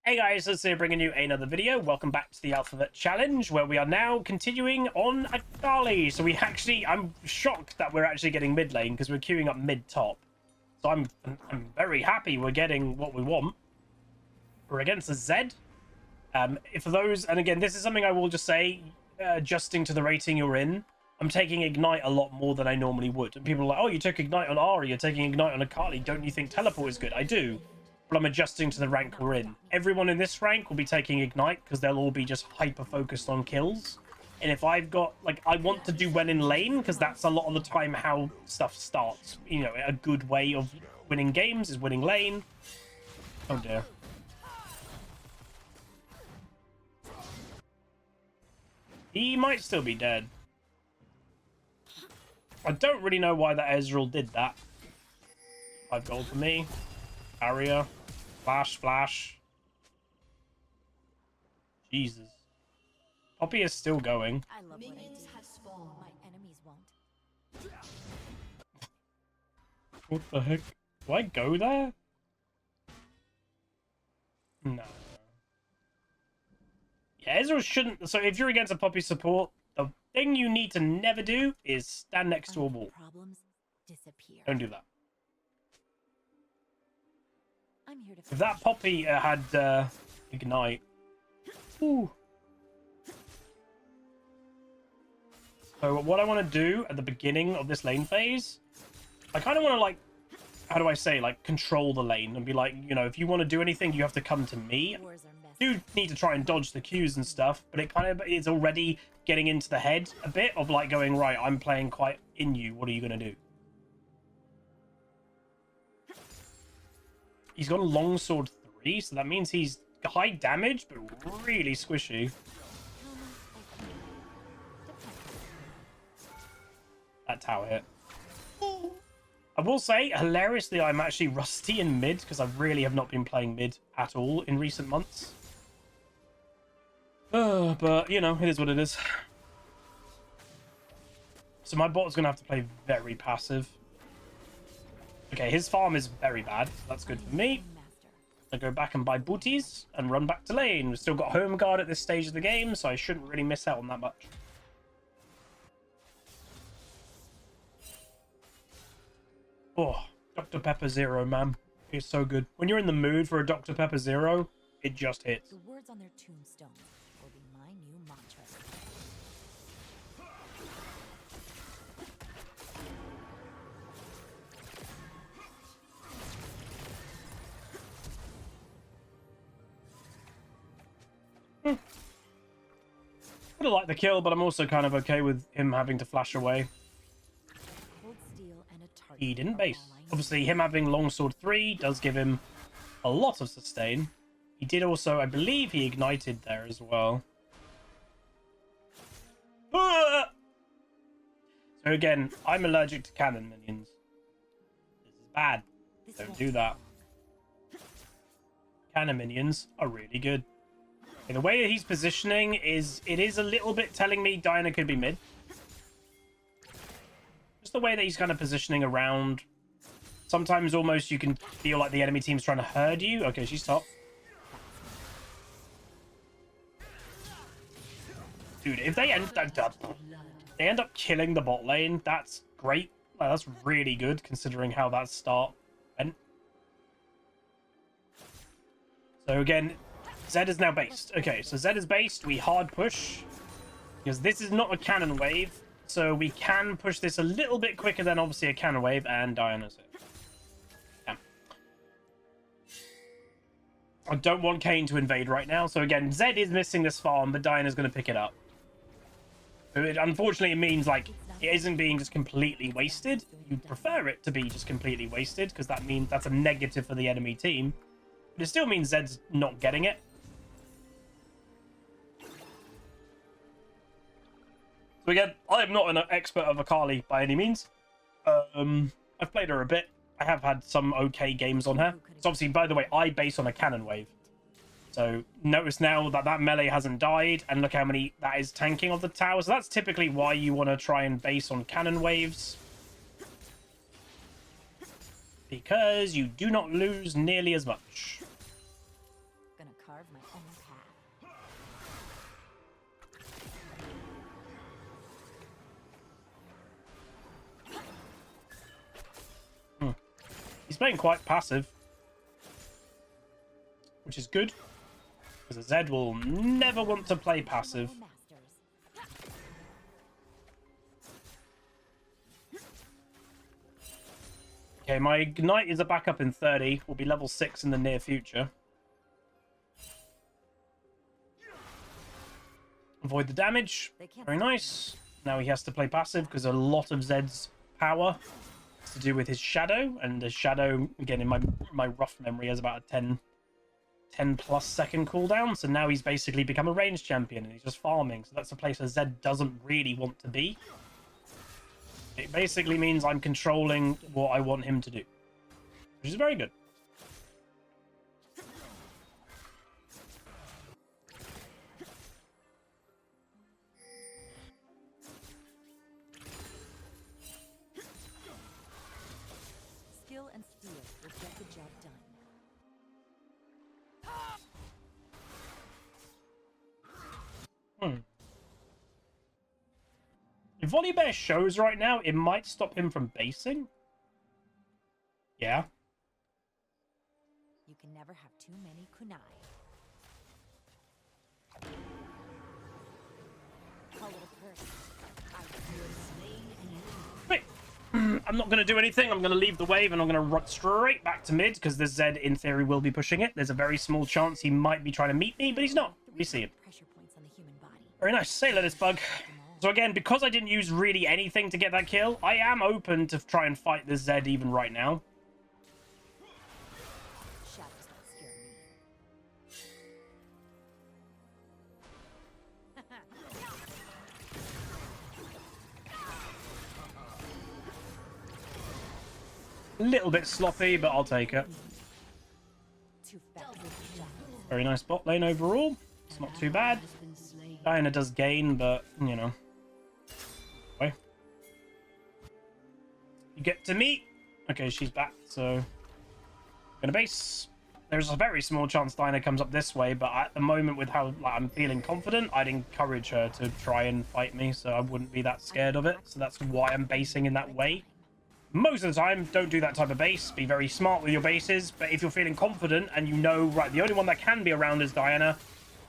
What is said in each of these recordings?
Hey guys, let's say bringing you another video. Welcome back to the Alphabet Challenge, where we are now continuing on AKALI. So I'm shocked that we're actually getting mid lane because we're queuing up mid top. So I'm very happy we're getting what we want. We're against a Zed. For those, and again, this is something I will just say, adjusting to the rating you're in. I'm taking Ignite a lot more than I normally would. And people are like, oh, you took Ignite on Ari, you're taking Ignite on AKALI. Don't you think Teleport is good? I do. But I'm adjusting to the rank we're in. Everyone in this rank will be taking Ignite because they'll all be just hyper focused on kills. And if I've got, like, I want to do well in lane because that's a lot of the time how stuff starts. You know, a good way of winning games is winning lane. Oh dear. He might still be dead. I don't really know why that Ezreal did that. 5 gold for me. Area. Flash, flash. Jesus. Poppy is still going. I love minions have spawned. My enemies won't. What the heck? Do I go there? No. Yeah, Ezreal shouldn't. So if you're against a Poppy support, the thing you need to never do is stand next to a wall. Problems disappear. Don't do that. I'm here to If that Poppy had Ignite. Ooh. So what I want to do at the beginning of this lane phase, I kind of want to, like, how do I say, like, control the lane and be like, you know, if you want to do anything, you have to come to me. You need to try and dodge the Qs and stuff, but it kind of is already getting into the head a bit of like going, right, I'm playing quite in you. What are you going to do? He's got a longsword 3, so that means he's high damage, but really squishy. That tower hit. I will say, hilariously, I'm actually rusty in mid because I really have not been playing mid at all in recent months. But, you know, it is what it is. So my bot's going to have to play very passive. Okay, his farm is very bad. So that's good for me. I go back and buy booties and run back to lane. We've still got home guard at this stage of the game, so I shouldn't really miss out on that much. Oh, Dr. Pepper Zero, man. It's so good. When you're in the mood for a Dr. Pepper Zero, it just hits. The words on their tombstones will be my new mantra. I like the kill, but I'm also kind of okay with him having to flash away. He didn't base. Obviously, him having longsword 3 does give him a lot of sustain. He did also, I believe he ignited there as well. So again, I'm allergic to cannon minions. This is bad. Don't do that. Cannon minions are really good. Okay, the way he's positioning is, it is a little bit telling me Diana could be mid. Just the way that he's kind of positioning around. Sometimes almost you can feel like the enemy team's trying to herd you. Okay, she's top. Dude, if they end up killing the bot lane, that's great. Like, that's really good considering how that start went. So again, Zed is now based. Okay, so Zed is based. We hard push because this is not a cannon wave. So we can push this a little bit quicker than obviously a cannon wave, and Diana's it. Yeah. I don't want Kayn to invade right now. So again, Zed is missing this farm, but Diana's going to pick it up. So unfortunately, it means like it isn't being just completely wasted. You'd prefer it to be just completely wasted because that means that's a negative for the enemy team. But it still means Zed's not getting it. So again, I am not an expert of AKALI by any means. I've played her a bit. I have had some okay games on her. So obviously, by the way, I base on a cannon wave. So notice now that that melee hasn't died, and look how many that is tanking of the tower. So that's typically why you want to try and base on cannon waves. Because you do not lose nearly as much. Gonna cut carve my own path. He's playing quite passive, which is good, because a Zed will never want to play passive. Okay, my Ignite is a backup in 30. Will be level 6 in the near future. Avoid the damage. Very nice. Now he has to play passive because a lot of Zed's power has to do with his shadow. And the shadow, again, in my rough memory, has about a 10 plus second cooldown. So now he's basically become a ranged champion and he's just farming. So that's a place where Zed doesn't really want to be. It basically means I'm controlling what I want him to do, which is very good. Skill and steel will get the job done. If Volibear shows right now, it might stop him from basing. Yeah. You can never have too many kunai. Wait. I'm not going to do anything. I'm going to leave the wave and I'm going to run straight back to mid because the Zed, in theory, will be pushing it. There's a very small chance he might be trying to meet me, but he's not. We see him. Very nice. Say let us bug. So again, because I didn't use really anything to get that kill, I am open to try and fight this Zed even right now. A little bit sloppy, but I'll take it. Very nice bot lane overall. It's not too bad. Diana does gain, but, you know. Okay. You get to meet. Okay, she's back, so... Gonna base. There's a very small chance Diana comes up this way, but at the moment, with how I'm feeling confident, I'd encourage her to try and fight me, so I wouldn't be that scared of it. So that's why I'm basing in that way. Most of the time, don't do that type of base. Be very smart with your bases, but if you're feeling confident and you know, right, the only one that can be around is Diana.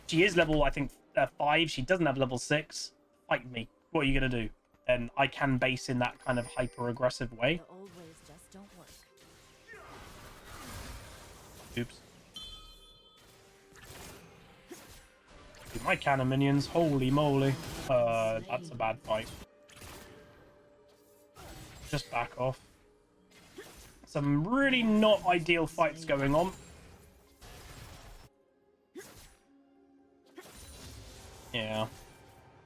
She is level, I think, 5. She doesn't have level 6. Fight me. What are you going to do? And I can base in that kind of hyper-aggressive way. The old ways just don't work. Oops. Dude, my cannon minions, holy moly. That's a bad fight. Just back off. Some really not ideal fights going on. Yeah.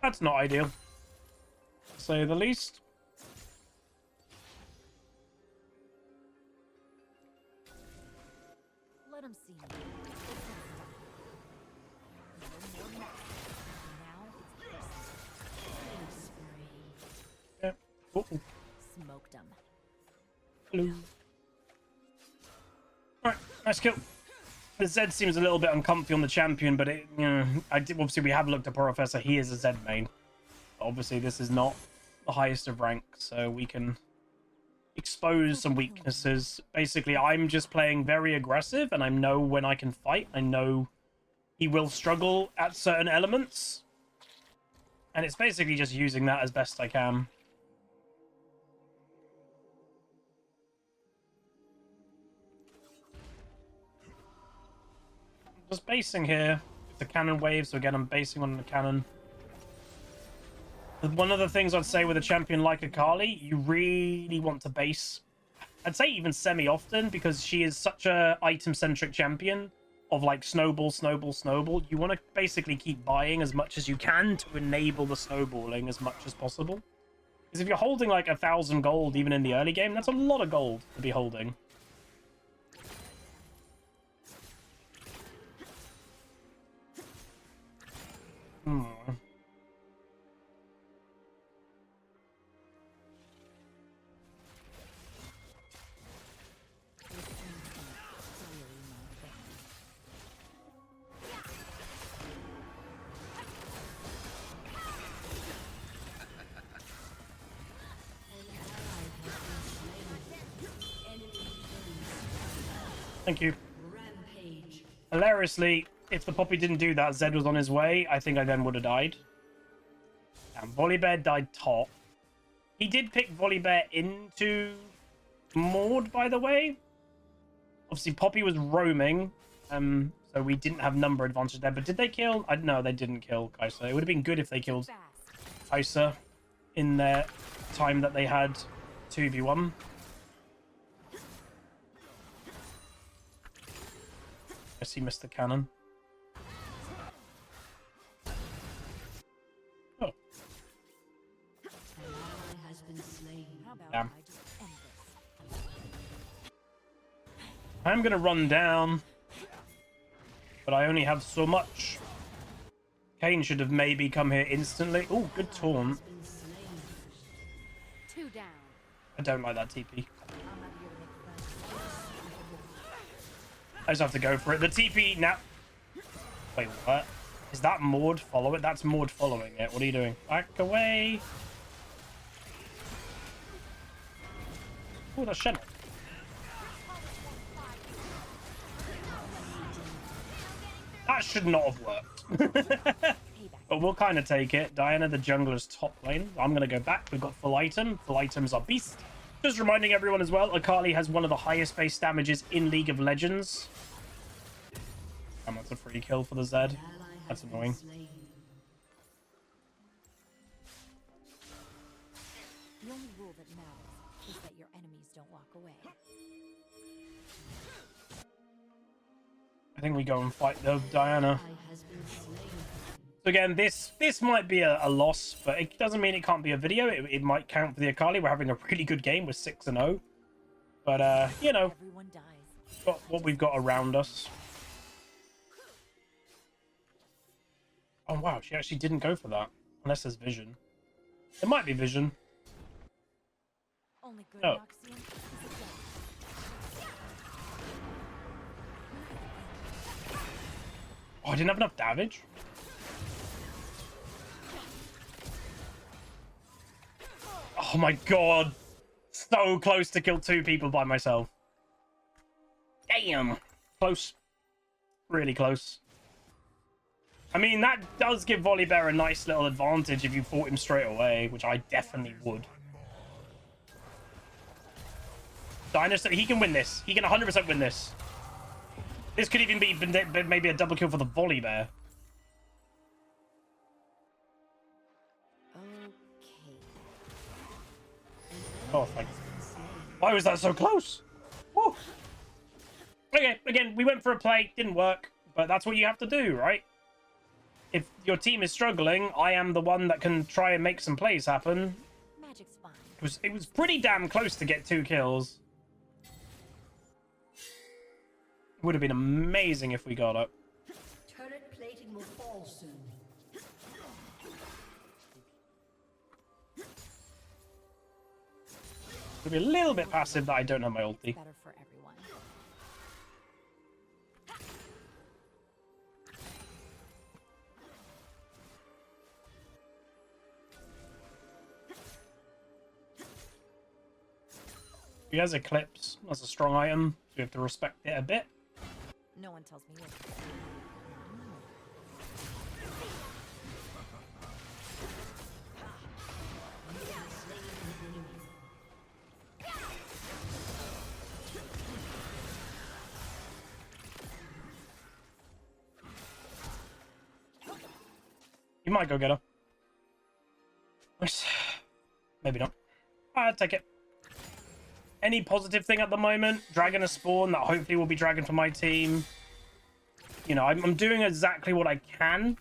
That's not ideal, to say the least. Let him see me. Yeah. Uh-oh. Smoked him. Hello. Alright, nice kill. The Zed seems a little bit uncomfy on the champion, but it, you know, obviously we have looked at Professor. He is a Zed main. Obviously, this is not the highest of rank, so we can expose some weaknesses. Basically, I'm just playing very aggressive, and I know when I can fight. I know he will struggle at certain elements, and it's basically just using that as best I can. Just basing here. The cannon wave, so again, I'm basing on the cannon. One of the things I'd say with a champion like AKALI, you really want to base, I'd say even semi-often, because she is such a item-centric champion of like snowball, snowball, snowball. You want to basically keep buying as much as you can to enable the snowballing as much as possible. Because if you're holding like 1,000 gold even in the early game, that's a lot of gold to be holding. Thank you. Rampage. Hilariously, if the Poppy didn't do that, Zed was on his way. I think I then would have died. And Volibear died top. He did pick Volibear into Maud, by the way. Obviously, Poppy was roaming, so we didn't have number advantage there. But did they kill? No, they didn't kill Kai'Sa. It would have been good if they killed Kai'Sa in their time that they had 2v1. I see Mr. Cannon. Oh. Has been slain. How about Damn. I just end this? I'm gonna run down, but I only have so much. Kane should have maybe come here instantly. Oh, good taunt. Been slain. 2 down. I don't like that TP. I'm not here to make friends. I just have to go for it. The TP now. Wait, what? Is that Maud follow it? That's Maud following it. What are you doing? Back away. Oh, that's Shen. That should not have worked. But we'll kind of take it. Diana, the jungler's top lane. I'm going to go back. We've got full item. Full items are beast. Just reminding everyone as well, Akali has one of the highest base damages in League of Legends. And that's a free kill for the Zed. That's annoying. Slain. The only rule that matters is that your enemies don't walk away. I think we go and fight the Diana. Has been slain. So again, this might be a loss, but it doesn't mean it can't be a video. It might count for the Akali. We're having a really good game. We're 6-0. But, you know, Everyone dies. got what we've got around us. Oh, wow. She actually didn't go for that. Unless there's vision. It might be vision. Only good Oh. Noxian is a death. Oh, I didn't have enough damage. Oh my god. So close to kill 2 people by myself. Damn. Close. Really close. I mean, that does give Volibear a nice little advantage if you fought him straight away, which I definitely would. Dinosaur, he can win this. He can 100% win this. This could even be maybe a double kill for the Volibear. Okay. Oh, thanks. Why was that so close? Woo. Okay, again, we went for a play. Didn't work. But that's what you have to do, right? If your team is struggling, I am the one that can try and make some plays happen. Magic's fine. It was pretty damn close to get 2 kills. Would have been amazing if we got it. Turret plating will fall soon. It'll be a little bit passive that I don't have my It's ulti. better for everyone. He has Eclipse. That's a strong item. So we have to respect it a bit. No one tells me what to do. You might go get her. Nice. Maybe not. I'll take it. Any positive thing at the moment? Dragon has spawned. That hopefully will be Dragon for my team. You know, I'm doing exactly what I can.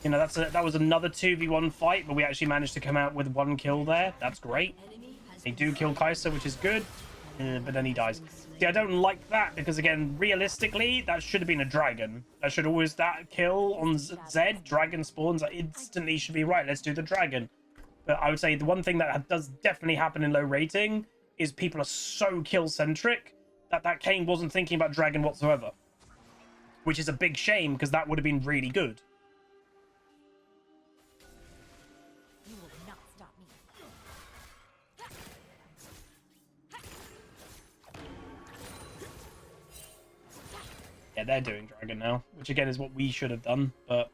You know, that was another 2v1 fight, but we actually managed to come out with 1 kill there. That's great. They do kill Kai'Sa, which is good. But then he dies. See, I don't like that because, again, realistically, that should have been a dragon. That kill on Zed, dragon spawns, that instantly should be right. Let's do the dragon. But I would say the one thing that does definitely happen in low rating is people are so kill-centric that Kane wasn't thinking about dragon whatsoever. Which is a big shame because that would have been really good. You will not stop me. Yeah, they're doing dragon now, which again is what we should have done, but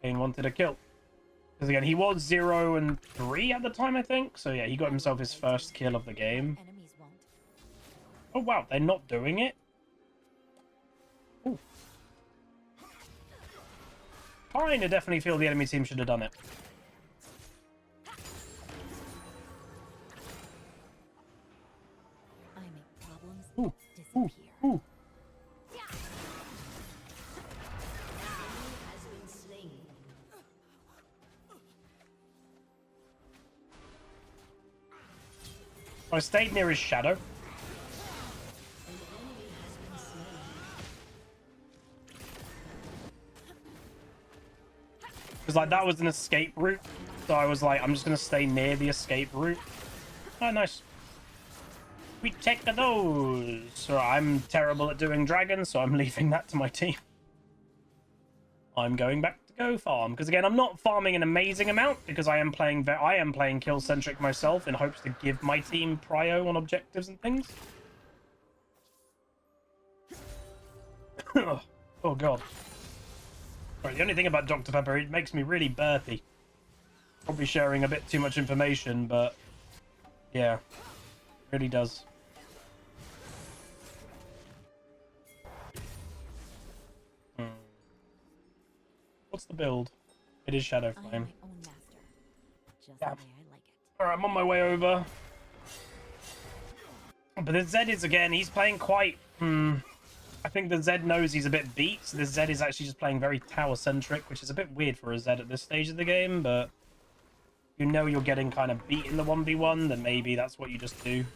Kane wanted a kill. Because again, he was 0 and 3 at the time, I think. So yeah, he got himself his first kill of the game. Enemies won't. Oh wow, they're not doing it? Ooh. Kinda definitely feel the enemy team should have done it. I make problems Ooh, disappear. ooh. Has been slain. I stayed near his shadow. Because like that was an escape route. So I was like, I'm just gonna stay near the escape route. Oh nice. We take those. So I'm terrible at doing dragons, so I'm leaving that to my team. I'm going back to go farm. Because again, I'm not farming an amazing amount because I am playing kill centric myself in hopes to give my team prio on objectives and things. Oh god. Sorry, the only thing about Dr. Pepper, it makes me really burpy. Probably sharing a bit too much information, but yeah, it really does. What's the build? It is Shadow I am Flame. my own master. Just Yeah. the way I like it. Alright, I'm on my way over. But the Zed is, again, he's playing quite... I think the Zed knows he's a bit beat, so the Zed is actually just playing very tower-centric, which is a bit weird for a Zed at this stage of the game, but... You know you're getting kind of beat in the 1v1, then maybe that's what you just do.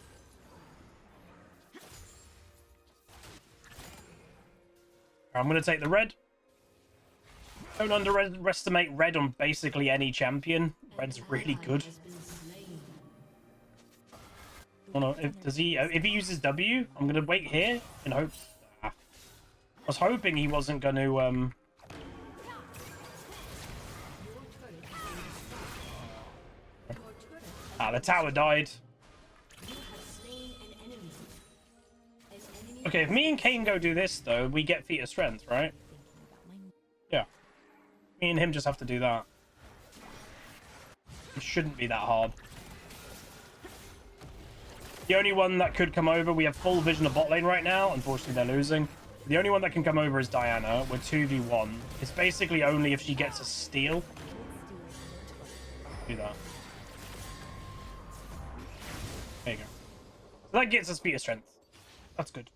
I'm going to take the red. Don't underestimate red on basically any champion. Red's really good. Has been slain. Oh no, if he uses W, I'm gonna wait here and hope. I was hoping he wasn't going to the tower died. You have slain an enemy. An enemy Okay, if me and Kane go do this though, we get feat of strength, right? Yeah. Me and him just have to do that. It shouldn't be that hard. The only one that could come over, we have full vision of bot lane right now. Unfortunately, they're losing. The only one that can come over is Diana. We're 2v1. It's basically only if she gets a steal. Do that. There you go. So that gets us feat of strength. That's good.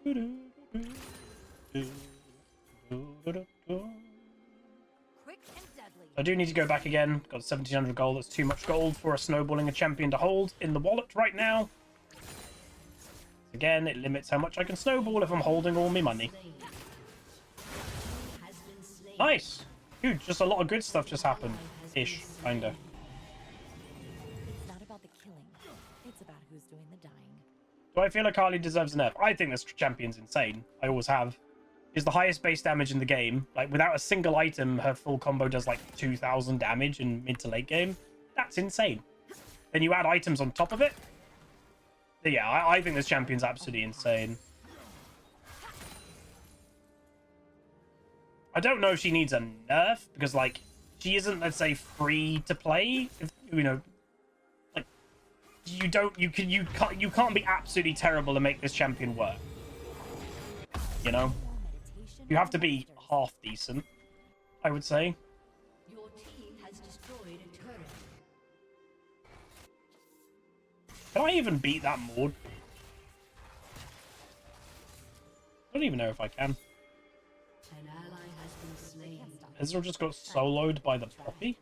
Quick and deadly. I do need to go back again. Got 1700 gold. That's too much gold for a snowballing a champion to hold in the wallet right now. Again, it limits how much I can snowball if I'm holding all my money. has been slain. Nice. Dude, just a lot of good stuff just happened. Ish, kinda. It's not about the killing. It's about who's doing the dying. Do I feel AKALI deserves an F? I think this champion's insane. I always have. Is the highest base damage in the game. Like, without a single item, her full combo does like 2,000 damage in mid to late game. That's insane. Then you add items on top of it. But yeah, I think this champion's absolutely insane. I don't know if she needs a nerf, because, like, she isn't, let's say, free to play. If, you know, like, you can't be absolutely terrible to make this champion work. You know? You have to be half decent, I would say. Your team has destroyed a turret. Can I even beat that Maud? I don't even know if I can. An ally has been slain. Ezreal just got soloed by the Poppy.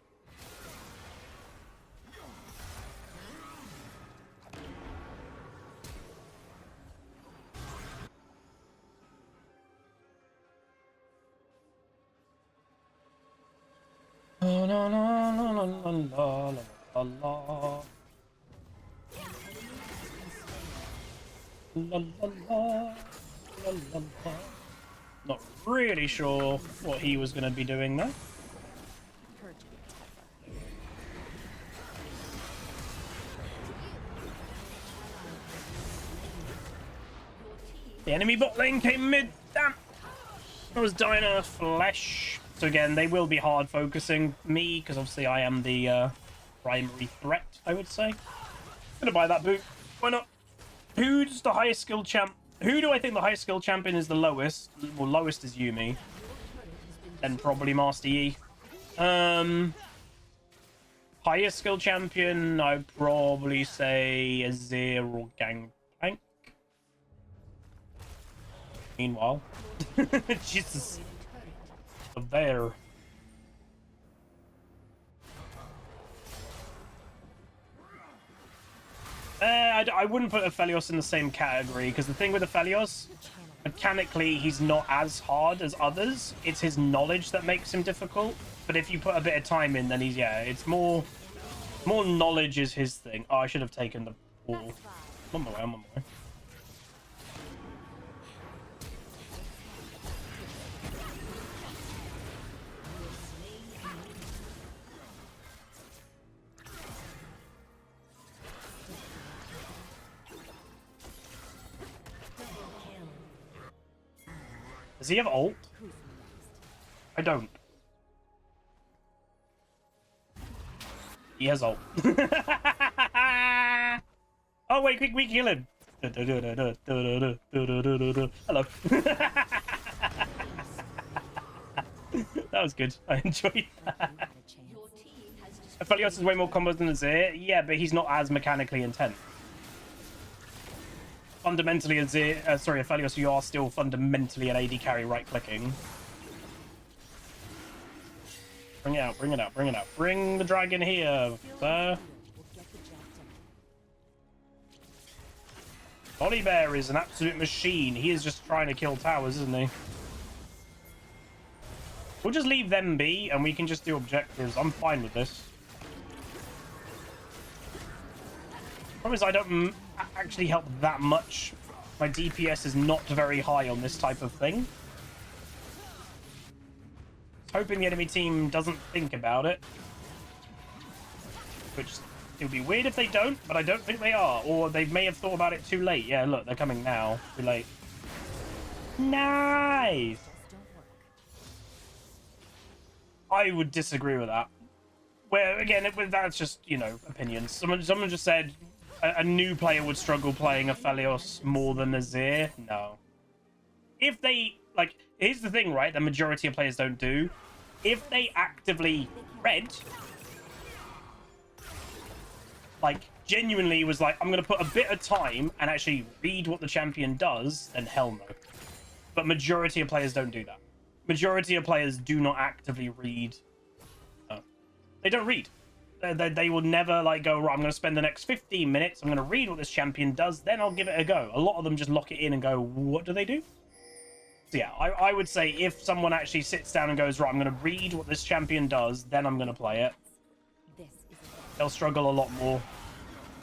La la la la la la la la. La la la la la la. Not really sure what he was going to be doing there. The enemy bot lane came mid. Damn. I was dying of flesh. So again, they will be hard focusing me because obviously I am the primary threat, I would say. Gonna buy that boot. Why not? Who's the highest skill champ? Who do I think the highest skill champion is the lowest? Well, lowest is Yumi. Then probably Master Yi. Highest skill champion, I'd probably say Azir or Gangplank. Meanwhile, Jesus, the bear. I wouldn't put Aphelios in the same category because the thing with Aphelios, mechanically, he's not as hard as others. It's his knowledge that makes him difficult. But if you put a bit of time in, then he's, yeah, it's more knowledge is his thing. Oh, I should have taken the ball. I'm on my way, I'm on my way. Does he have ult? I don't. He has ult. Oh wait, quick, we kill him. Hello. That was good. I enjoyed that. Aphelios has way more combos than Azir. Yeah, but he's not as mechanically intense. Fundamentally, Azir, sorry, Aphelios, you are still fundamentally an AD carry right-clicking. Bring it out, bring it out, bring it out. Bring the dragon here, sir. Bear is an absolute machine. He is just trying to kill towers, isn't he? We'll just leave them be, and we can just do objectives. I'm fine with this. Promise I don't actually help that much. My DPS is not very high on this type of thing. Hoping the enemy team doesn't think about it. Which, it would be weird if they don't, but I don't think they are. Or they may have thought about it too late. Yeah, look, they're coming now. Too late. Nice! I would disagree with that. Where, again, that's just, you know, opinions. Someone just said a new player would struggle playing Aphelios more than Azir. No. If they, like, here's the thing, right? The majority of players don't do. If they actively read, like, genuinely was like, I'm going to put a bit of time and actually read what the champion does, then hell no. But majority of players don't do that. Majority of players do not actively read. No. They don't read. They will never, like, go, right, I'm going to spend the next 15 minutes, I'm going to read what this champion does, then I'll give it a go. A lot of them just lock it in and go, what do they do? So yeah, I would say if someone actually sits down and goes, right, I'm going to read what this champion does, then I'm going to play it. They'll struggle a lot more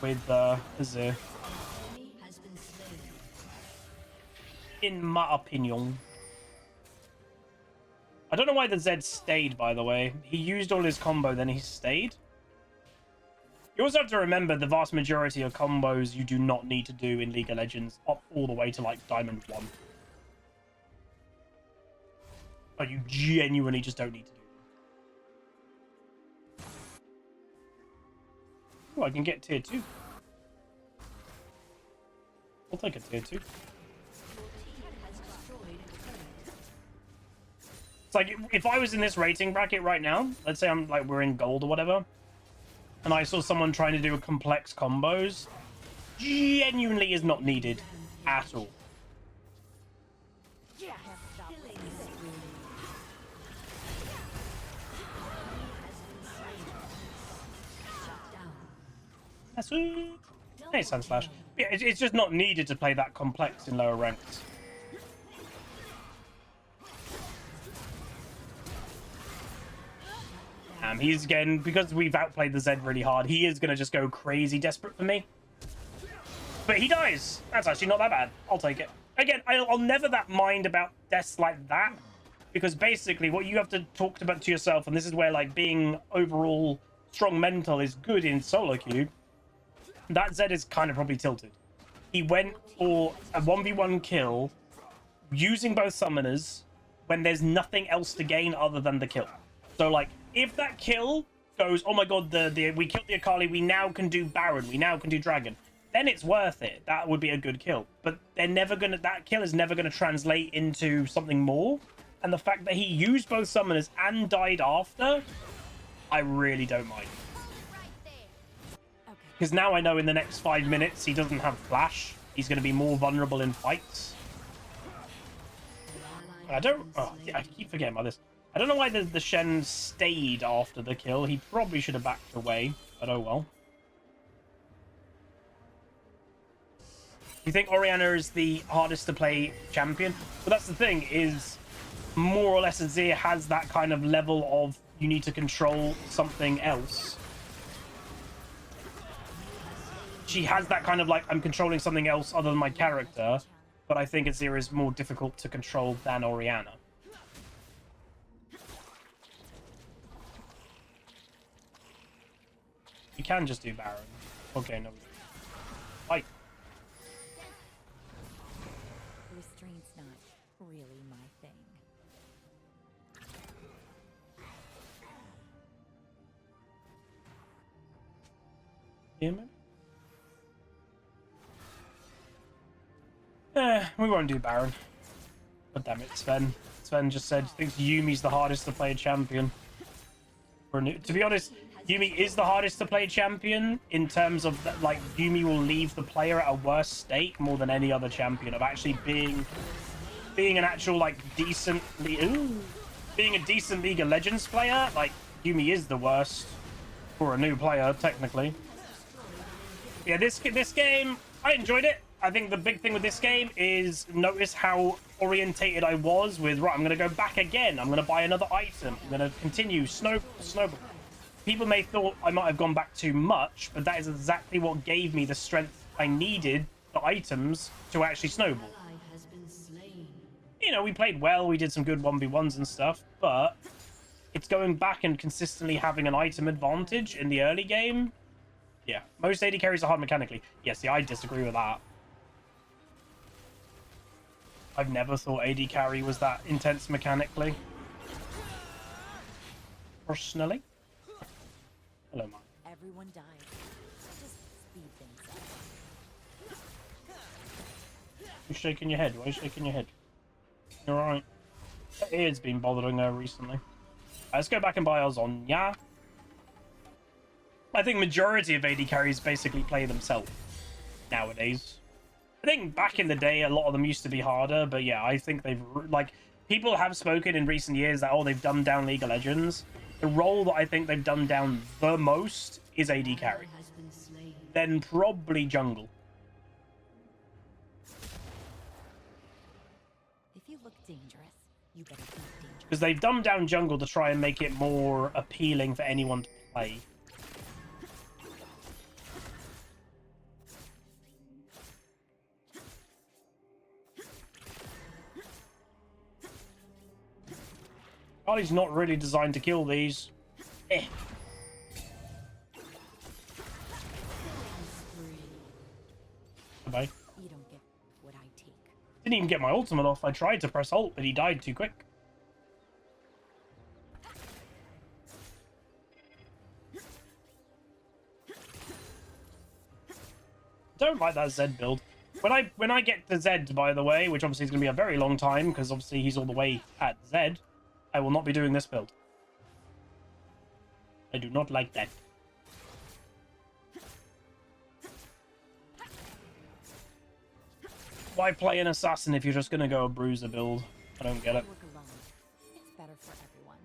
with Azir. In my opinion. I don't know why the Zed stayed, by the way. He used all his combo, then he stayed. You also have to remember the vast majority of combos you do not need to do in League of Legends up all the way to, like, Diamond 1. Like, you genuinely just don't need to do them. Oh, I can get tier 2. I'll take a tier 2. It's like, if I was in this rating bracket right now, let's say we're in gold or whatever, and I saw someone trying to do a complex combos, genuinely is not needed at all. That's sweet. Hey, Sunslash. Yeah, it's just not needed to play that complex in lower ranks. He's again, because we've outplayed the Zed really hard, he is going to just go crazy desperate for me. But he dies. That's actually not that bad. I'll take it. Again, I'll never mind about deaths like that, because basically what you have to talk about to yourself, and this is where, like, being overall strong mental is good in solo queue, that Zed is kind of probably tilted. he went for a 1v1 kill using both summoners when there's nothing else to gain other than the kill. So, like, if that kill goes, oh my god, we killed the Akali, we now can do Baron, we now can do Dragon, then it's worth it. That would be a good kill. But they're never gonna, that kill is never gonna translate into something more. And the fact that he used both summoners and died after, I really don't mind. Because now I know in the next 5 minutes he doesn't have flash. He's going to be more vulnerable in fights. I don't... Oh, yeah, I keep forgetting about this. I don't know why the Shen stayed after the kill. He probably should have backed away, but oh well. You think Orianna is the hardest to play champion? But that's the thing, is more or less Azir has that kind of level of you need to control something else. She has that kind of like, I'm controlling something else other than my character, but I think Azir is more difficult to control than Orianna. You can just do Baron. Okay, no. Fight. Restraint's not really my thing. Yeah, man. We won't do Baron. God damn it, Sven. Sven just said thinks Yumi's the hardest to play champion. To be honest, Yumi is the hardest to play champion in terms of that, like, Yumi will leave the player at a worse state more than any other champion of actually being an actual, like, decent being a decent League of Legends player. Like, Yumi is the worst for a new player, technically. Yeah, this game, I enjoyed it. I think the big thing with this game is notice how orientated I was with, right, I'm going to go back again. I'm going to buy another item. I'm going to continue snowball. People may thought I might have gone back too much, but that is exactly what gave me the strength I needed, the items, to actually snowball. You know, we played well, we did some good 1v1s and stuff, but it's going back and consistently having an item advantage in the early game. Yeah, most AD carries are hard mechanically. Yeah, see, I disagree with that. I've never thought AD carry was that intense mechanically. Personally. Hello, Mike. Everyone dies. Just speed things up. You're shaking your head. Why are you shaking your head? You're alright. Her ear's been bothering her recently. Let's go back and buy our Zonya. I think majority of AD carries basically play themselves nowadays. I think back in the day, a lot of them used to be harder, but yeah, I think they've, like, people have spoken in recent years that, oh, they've dumbed down League of Legends. The role that I think they've dumbed down the most is AD carry. Then probably jungle. If you look dangerous, you better be dangerous. Because they've dumbed down jungle to try and make it more appealing for anyone to play. Akali's not really designed to kill these. Eh. Bye. You don't get what I take. Didn't even get my ultimate off. I tried to press ult, but he died too quick. Don't like that Zed build. When I get to Zed, by the way, which obviously is going to be a very long time, because obviously he's all the way at Zed, I will not be doing this build. I do not like that. Why play an assassin if you're just going to go a bruiser build? I don't get it. Work alone. It's better for everyone.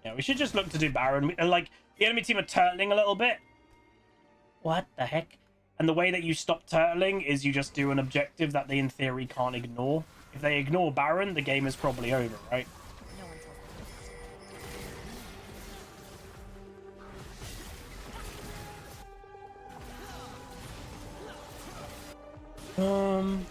Yeah, we should just look to do Baron. Like, the enemy team are turtling a little bit. What the heck? And the way that you stop turtling is you just do an objective that they, in theory, can't ignore. If they ignore Baron, the game is probably over, right? No one tells me.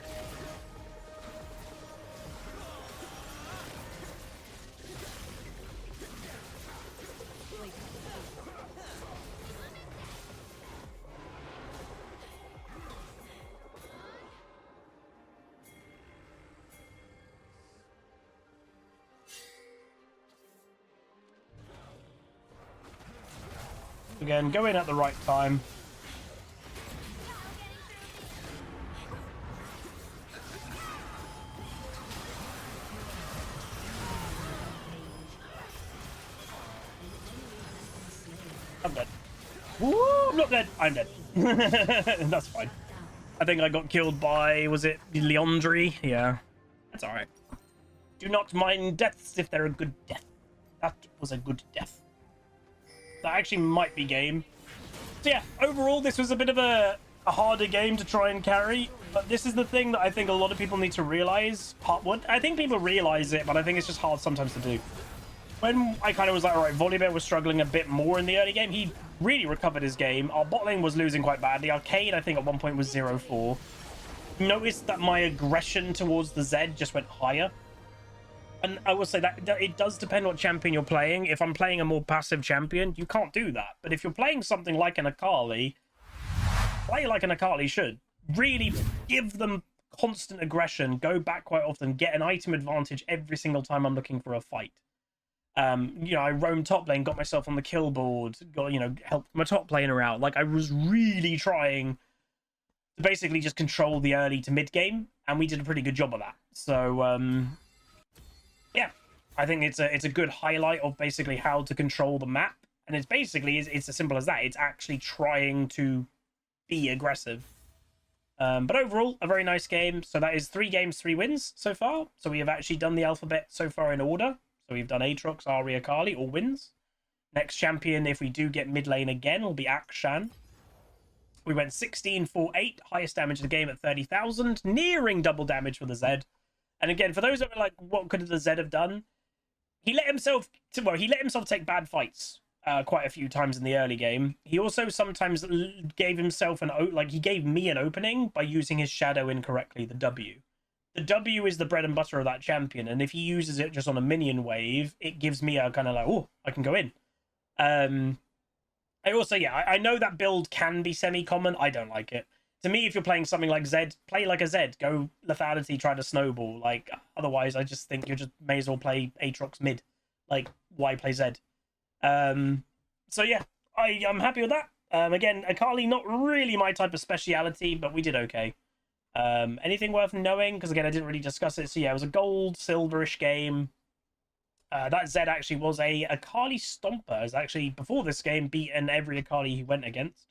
Again, go in at the right time. I'm dead. Woo! I'm not dead. I'm dead. That's fine. I think I got killed by, was it Leandri? Yeah. That's alright. Do not mind deaths if they're a good death. That was a good death. That actually might be game. So yeah, overall, this was a bit of a harder game to try and carry. But this is the thing that I think a lot of people need to realize. I think people realize it, but I think it's just hard sometimes to do. When I kind of was like, all right, Volibear was struggling a bit more in the early game. He really recovered his game. Our bot lane was losing quite badly. Arcade, I think, at one point was 0-4. Noticed that my aggression towards the Zed just went higher. And I will say that it does depend what champion you're playing. If I'm playing a more passive champion, you can't do that. But if you're playing something like an AKALI, play like an AKALI should. Really give them constant aggression, go back quite often, get an item advantage every single time I'm looking for a fight. You know, I roamed top lane, got myself on the kill board, got, you know, helped my top laner out. Like, I was really trying to basically just control the early to mid game, and we did a pretty good job of that. So, yeah, I think it's a good highlight of basically how to control the map, and it's basically it's as simple as that. It's actually trying to be aggressive. But overall, a very nice game. So that is 3 games, 3 wins so far. So we have actually done the alphabet so far in order. So we've done Aatrox, Ahri, AKALI, all wins. Next champion, if we do get mid lane again, will be Akshan. We went 16-4-8, highest damage of the game at 30,000, nearing double damage for the Zed. And again, for those that were like, what could the Zed have done? He let himself take bad fights quite a few times in the early game. He also sometimes gave himself he gave me an opening by using his shadow incorrectly, the W. The W is the bread and butter of that champion, and if he uses it just on a minion wave, it gives me a kind of like, oh, I can go in. I also, yeah, I know that build can be semi-common. I don't like it. To me, if you're playing something like Zed, play like a Zed. Go lethality, try to snowball. Like, otherwise, I just think you just may as well play Aatrox mid. Like, why play Zed? So yeah, I'm happy with that. Again, AKALI, not really my type of speciality, but we did okay. Anything worth knowing? Because again, I didn't really discuss it. So yeah, it was a gold, silverish game. That Zed actually was a AKALI stomper. Has actually, before this game, beaten every AKALI he went against.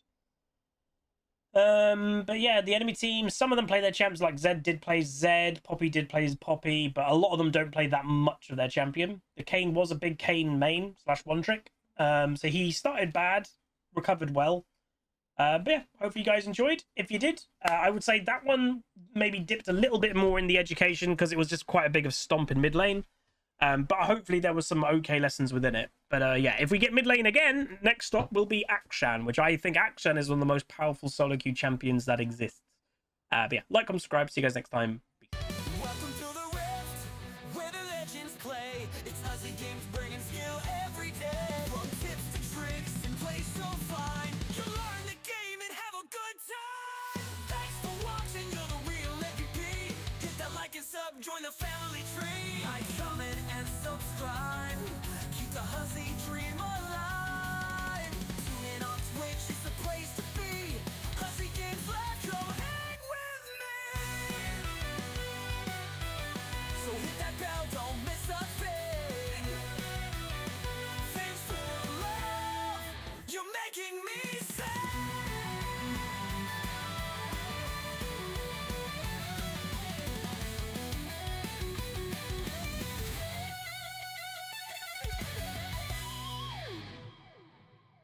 But yeah, the enemy team, some of them play their champs, like Zed did play Zed, Poppy did play Poppy, but a lot of them don't play that much of their champion. The Kayn was a big Kayn main / one trick. So he started bad, recovered well. But yeah, hopefully you guys enjoyed. If you did, I would say that one maybe dipped a little bit more in the education because it was just quite a big of stomp in mid lane. But hopefully there was some okay lessons within it. But yeah, if we get mid lane again, next stop will be Akshan, which I think Akshan is one of the most powerful solo queue champions that exists. But yeah, like, comment, subscribe. See you guys next time. Welcome to the Rift, where the legends play. It's HuzzyGames bringing skill every day. From tips to tricks and play so fine. You'll learn the game and have a good time. Thanks for watching, you're the real MVP. Hit that like and sub, join the family tree. Like, comment, and subscribe. Keep the Huzzy dream alive. Tune in on Twitch, it's the place to be. HuzzyGames, let's go hang with me. So hit that bell, don't miss a thing.